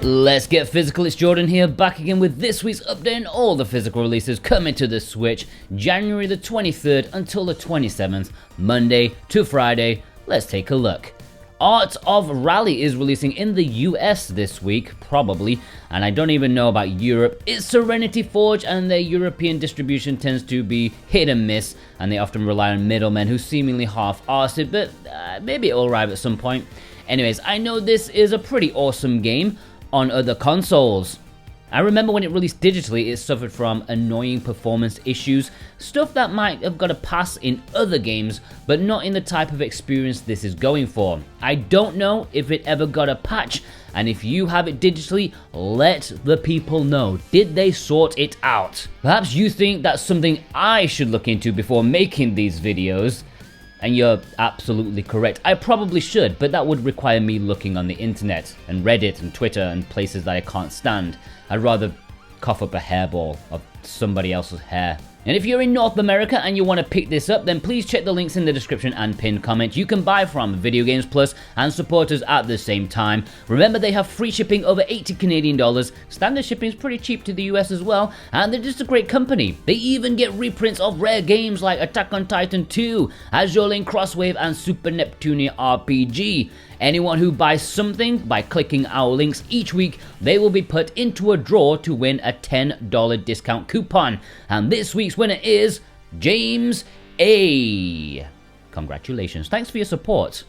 Let's get physical, it's Jordan here, back again with this week's update on all the physical releases coming to the Switch, January the 23rd until the 27th, Monday to Friday. Let's take a look. Art of Rally is releasing in the US this week, probably, and I don't even know about Europe. It's Serenity Forge, and their European distribution tends to be hit and miss, and they often rely on middlemen who seemingly half-arse it, but maybe it'll arrive at some point. Anyways, I know this is a pretty awesome game on other consoles. I remember when it released digitally, it suffered from annoying performance issues, stuff that might have got a pass in other games, but not in the type of experience this is going for. I don't know if it ever got a patch, and if you have it digitally, let the people know. Did they sort it out? Perhaps you think that's something I should look into before making these videos. And you're absolutely correct. I probably should, but that would require me looking on the internet and Reddit and Twitter and places that I can't stand. I'd rather cough up a hairball of somebody else's hair. And if you're in North America and you want to pick this up, then please check the links in the description and pinned comment. You can buy from Video Games Plus and support us at the same time. Remember, they have free shipping over 80 Canadian dollars. Standard shipping is pretty cheap to the US as well, and they're just a great company. They even get reprints of rare games like Attack on Titan 2, Azure Lane Crosswave, and Super Neptunia RPG. Anyone who buys something by clicking our links each week, they will be put into a draw to win a $10 discount coupon. And this week's winner is James A. Congratulations. Thanks for your support.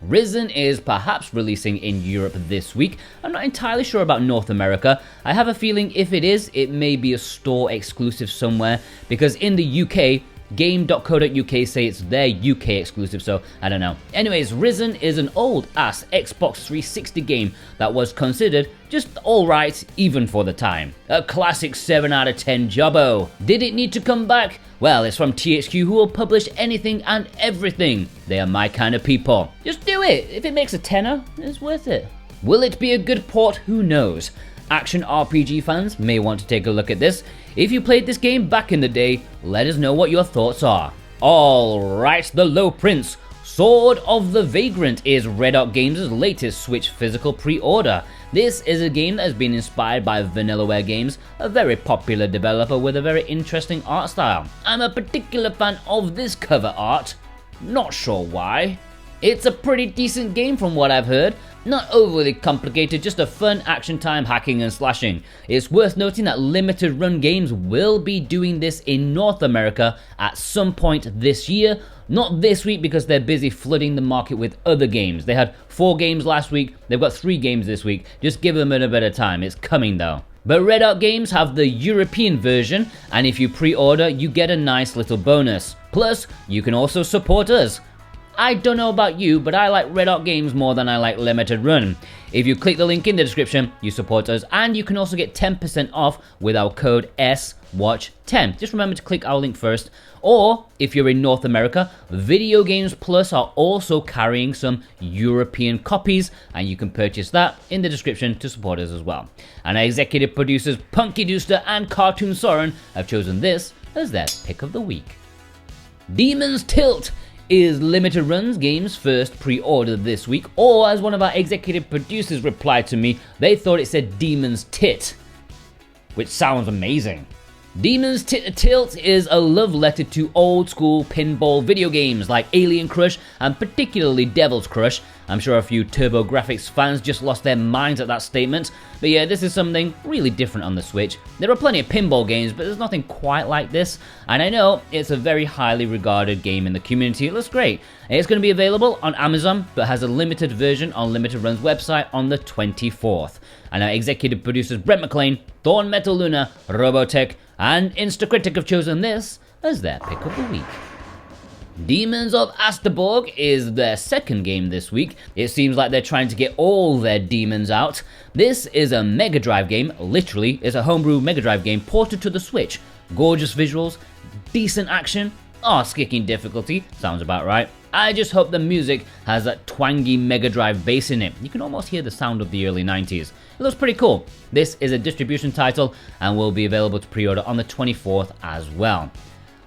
Risen is perhaps releasing in Europe this week. I'm not entirely sure about North America. I have a feeling if it is, it may be a store exclusive somewhere, because in the UK, game.co.uk say it's their UK exclusive, so I don't know. Anyways, Risen is an old-ass Xbox 360 game that was considered just alright even for the time. A classic 7 out of 10 jobbo. Did it need to come back? Well, it's from THQ, who will publish anything and everything. They are my kind of people. Just do it. If it makes a tenner, it's worth it. Will it be a good port? Who knows? Action RPG fans may want to take a look at this. If you played this game back in the day, let us know what your thoughts are. Alright, The Low Prince, Sword of the Vagrant is Red Hot Games' latest Switch physical pre-order. This is a game that has been inspired by Vanillaware Games, a very popular developer with a very interesting art style. I'm a particular fan of this cover art, not sure why. It's a pretty decent game from what I've heard. Not overly complicated, just a fun action time hacking and slashing. It's worth noting that Limited Run Games will be doing this in North America at some point this year. Not this week because they're busy flooding the market with other games. They had 4 games last week, they've got 3 games this week. Just give them a bit of time, it's coming though. But Red Hot Games have the European version, and if you pre-order, you get a nice little bonus. Plus, you can also support us. I don't know about you, but I like Red Hot Games more than I like Limited Run. If you click the link in the description, you support us, and you can also get 10% off with our code SWATCH10. Just remember to click our link first. Or, if you're in North America, Video Games Plus are also carrying some European copies, and you can purchase that in the description to support us as well. And our executive producers Punky Dooster and Cartoon Soren have chosen this as their pick of the week. Demon's Tilt is Limited Run's game's first pre-order this week, or as one of our executive producers replied to me, they thought it said Demon's Tit, which sounds amazing. Demon's Tilt is a love letter to old school pinball video games like Alien Crush and particularly Devil's Crush. I'm sure a few TurboGrafx fans just lost their minds at that statement, but yeah, this is something really different on the Switch. There are plenty of pinball games, but there's nothing quite like this, and I know it's a very highly regarded game in the community. It looks great. It's going to be available on Amazon, but has a limited version on Limited Run's website on the 24th. And our executive producers Brent McLean, Thorn Metal Luna, Robotech, and Instacritic have chosen this as their pick of the week. Demons of Asteborg is their second game this week. It seems like they're trying to get all their demons out. This is a Mega Drive game, literally, it's a homebrew Mega Drive game ported to the Switch. Gorgeous visuals, decent action, arse-kicking difficulty, sounds about right. I just hope the music has that twangy Mega Drive bass in it. You can almost hear the sound of the early 90s. It looks pretty cool. This is a distribution title and will be available to pre-order on the 24th as well.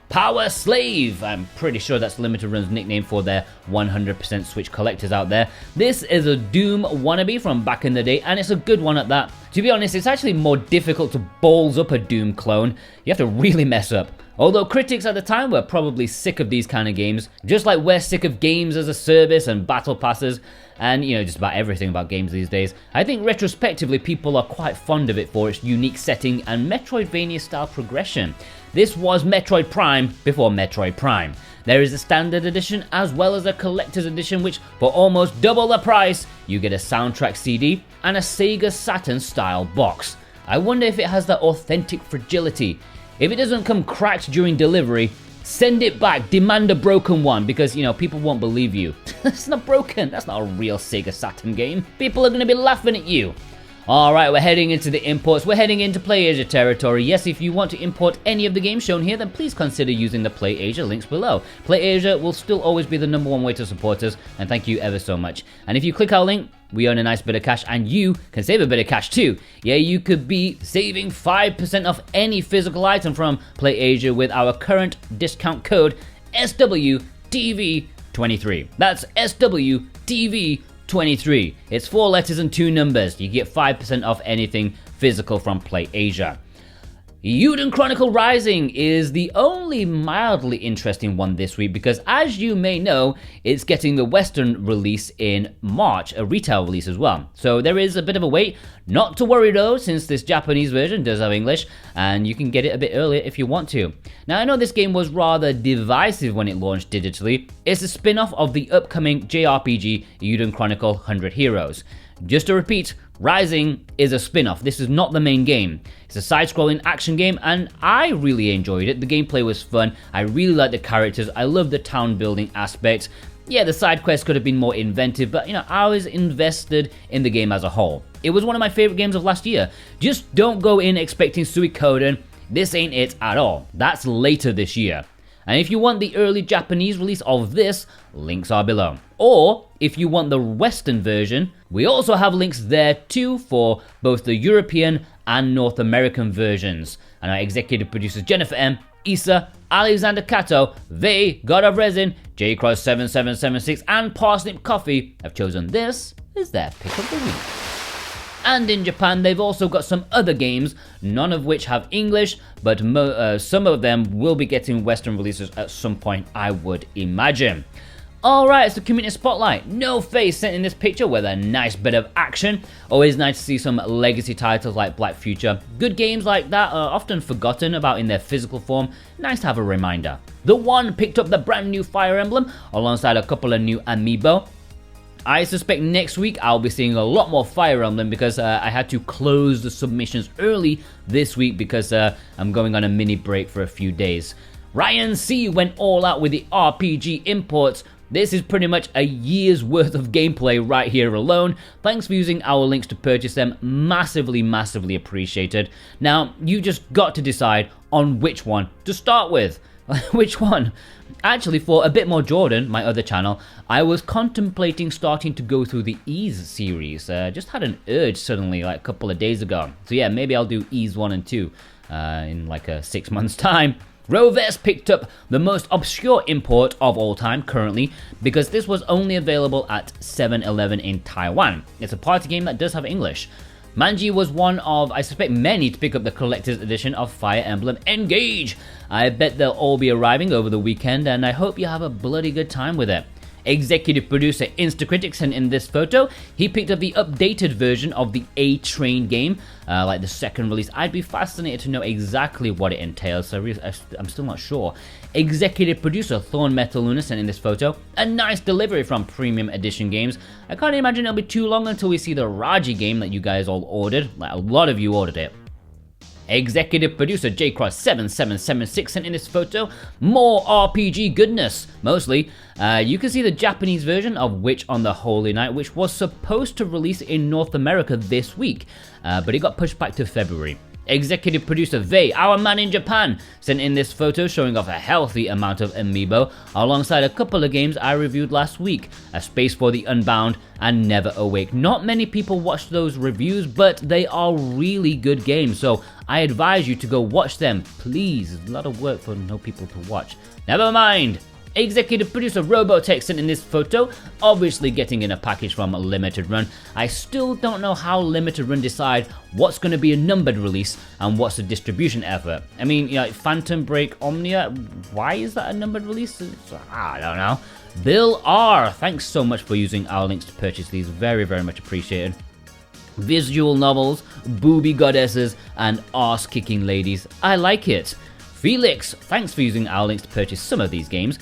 PowerSlave, I'm pretty sure that's Limited Run's nickname for their 100% Switch collectors out there. This is a Doom wannabe from back in the day, and it's a good one at that. To be honest, it's actually more difficult to balls up a Doom clone. You have to really mess up. Although critics at the time were probably sick of these kind of games, just like we're sick of games as a service and battle passes, and just about everything about games these days. I think retrospectively people are quite fond of it for its unique setting and Metroidvania style progression. This was Metroid Prime before Metroid Prime. There is a standard edition as well as a collector's edition, which for almost double the price, you get a soundtrack CD and a Sega Saturn style box. I wonder if it has that authentic fragility. If it doesn't come cracked during delivery, send it back, demand a broken one, because people won't believe you. It's not broken, that's not a real Sega Saturn game. People are going to be laughing at you. Alright, we're heading into the imports, we're heading into PlayAsia territory. Yes, if you want to import any of the games shown here, then please consider using the PlayAsia links below. PlayAsia will still always be the #1 way to support us, and thank you ever so much. And if you click our link, we earn a nice bit of cash, and you can save a bit of cash too. Yeah, you could be saving 5% off any physical item from PlayAsia with our current discount code SWTV23. That's SWTV23. It's 4 letters and 2 numbers. You get 5% off anything physical from PlayAsia. Eiyuden Chronicle Rising is the only mildly interesting one this week because, as you may know, it's getting the Western release in March, a retail release as well. So there is a bit of a wait. Not to worry though, since this Japanese version does have English, and you can get it a bit earlier if you want to. Now, I know this game was rather divisive when it launched digitally. It's a spin-off of the upcoming JRPG Eiyuden Chronicle 100 Heroes. Just to repeat, Rising is a spin-off. This is not the main game. It's a side-scrolling action game, and I really enjoyed it. The gameplay was fun. I really liked the characters. I love the town building aspect. Yeah, the side quests could have been more inventive, but I was invested in the game as a whole. It was one of my favorite games of last year. Just don't go in expecting Suikoden. This ain't it at all. That's later this year. And if you want the early Japanese release of this, links are below. Or, if you want the Western version, we also have links there too for both the European and North American versions. And our executive producers Jennifer M, Issa, Alexander Kato, Vey, God of Resin, JCross7776 and Parsnip Coffee have chosen this as their pick of the week. And in Japan, they've also got some other games, none of which have English, but some of them will be getting Western releases at some point, I would imagine. Alright, it's the community spotlight. No Face sent in this picture with a nice bit of action. Always nice to see some legacy titles like Black Future. Good games like that are often forgotten about in their physical form. Nice to have a reminder. The One picked up the brand new Fire Emblem alongside a couple of new amiibo. I suspect next week I'll be seeing a lot more Fire Emblem because I had to close the submissions early this week because I'm going on a mini break for a few days. Ryan C went all out with the RPG imports. This is pretty much a year's worth of gameplay right here alone. Thanks for using our links to purchase them. Massively, massively appreciated. Now, you just got to decide on which one to start with. Which one? Actually, for a bit more Jordan, my other channel, I was contemplating starting to go through the Ys series. Just had an urge suddenly, like a couple of days ago. So yeah, maybe I'll do Ys 1 and 2 in like 6 months' time. Roves picked up the most obscure import of all time currently because this was only available at 7-Eleven in Taiwan. It's a party game that does have English. Manji was one of, I suspect, many to pick up the collector's edition of Fire Emblem Engage. I bet they'll all be arriving over the weekend, and I hope you have a bloody good time with it. Executive producer Instacritic sent in this photo. He picked up the updated version of the A-Train game, like the second release. I'd be fascinated to know exactly what it entails, so I'm still not sure. Executive producer Thorn Metal Luna sent in this photo. A nice delivery from Premium Edition Games. I can't imagine it'll be too long until we see the Raji game that you guys all ordered. Like, a lot of you ordered it. Executive producer JCross7776 sent in this photo. More RPG goodness, mostly. You can see the Japanese version of Witch on the Holy Night, which was supposed to release in North America this week, but it got pushed back to February. Executive producer Vei, our man in Japan, sent in this photo showing off a healthy amount of amiibo alongside a couple of games I reviewed last week, A Space For The Unbound and NeverAwake. Not many people watched those reviews, but they are really good games, so I advise you to go watch them, please. It's a lot of work for no people to watch. Never mind. Executive producer Robotech sent in this photo, obviously getting in a package from Limited Run. I still don't know how Limited Run decide what's going to be a numbered release and what's a distribution effort. I mean, you know, Phantom Break Omnia, why is that a numbered release? I don't know. Bill R, thanks so much for using our links to purchase these, very, very much appreciated. Visual novels, booby goddesses, and arse-kicking ladies, I like it. Felix, thanks for using our links to purchase some of these games.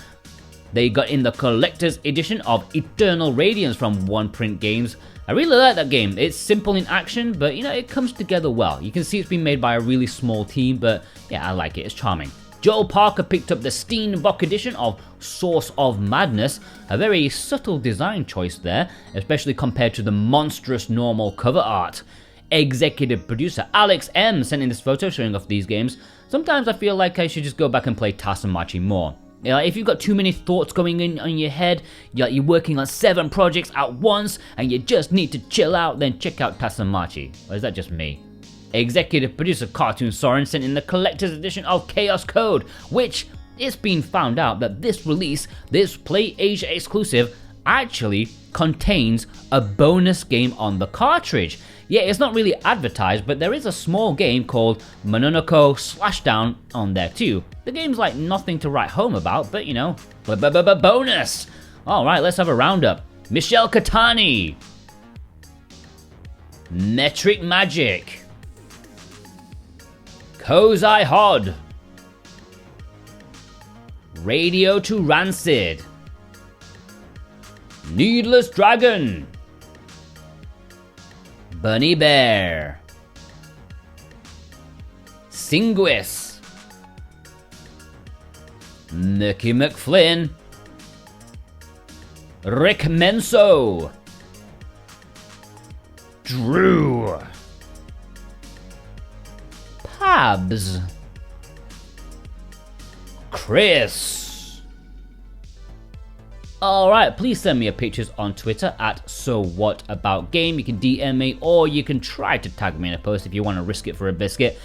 They got in the collector's edition of Eternal Radiance from One Print Games. I really like that game. It's simple in action, but you know, it comes together well. You can see it's been made by a really small team, but yeah, I like it. It's charming. Joel Parker picked up the Steenbock edition of Source of Madness. A very subtle design choice there, especially compared to the monstrous normal cover art. Executive producer Alex M sent in this photo showing off these games. Sometimes I feel like I should just go back and play Tasamachi more. You know, if you've got too many thoughts going in your head, you're working on 7 projects at once, and you just need to chill out, then check out Tasamachi. Or is that just me? Executive producer Cartoon Soren sent in the collector's edition of Chaos Code, which it's been found out that this release, this Play Asia exclusive, actually contains a bonus game on the cartridge. Yeah, it's not really advertised, but there is a small game called Mononoko Splashdown on there too. The game's like nothing to write home about, but you know, bonus! Alright, let's have a roundup. Michelle Katani, Metric Magic, Kozai Hod, Radio to Rancid, Needless Dragon, Bunny Bear, Singuis, Mickey McFlynn, Rick Menso, Drew, Pabs, Chris. Alright, please send me a pictures on Twitter at SoWhatAboutGame. You can DM me or you can try to tag me in a post if you want to risk it for a biscuit.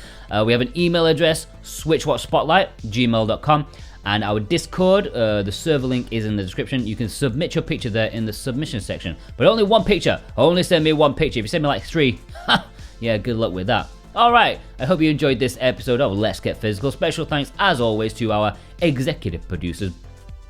We have an email address, switchwatchspotlight@gmail.com, and our Discord, the server link is in the description. You can submit your picture there in the submission section, but only one picture. Only send me one picture. If you send me like 3, yeah, good luck with that. Alright, I hope you enjoyed this episode of Let's Get Physical. Special thanks as always to our executive producers,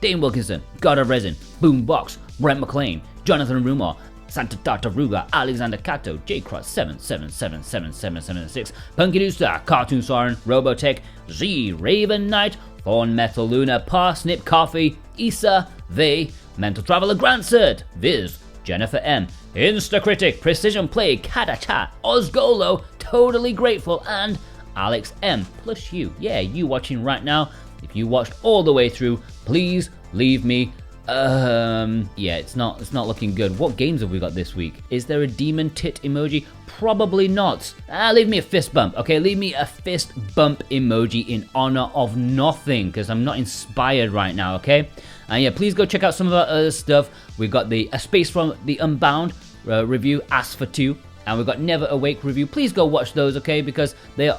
Dane Wilkinson, God of Resin, Boombox, Brent McLean, Jonathan Rumor, Santa Tartaruga, Alexander Cato, J-Cross 7777776, Punky Dooster, Cartoon Soren, Robotech, Z, Raven Knight, Thorn Metal Luna, Parsnip Coffee, Issa, Vey, Mental Traveler Grantsert, Viz, Jennifer M, Instacritic, Precision Play, Katacha, Ozgolo, Totally Grateful, and Alex M, plus you. Yeah, you watching right now. If you watched all the way through, please leave me. Yeah, it's not looking good. What games have we got this week? Is there a demon tit emoji? Probably not. Leave me a fist bump. Okay, leave me a fist bump emoji in honor of nothing, because I'm not inspired right now, okay? And yeah, please go check out some of our other stuff. We got the A Space For The Unbound review, Ask For Two, and we've got NeverAwake review. Please go watch those, okay? Because they are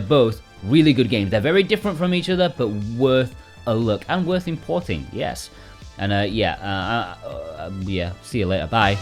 both really good games. They're very different from each other, but worth a look and worth importing, yes. And yeah, see you later, bye.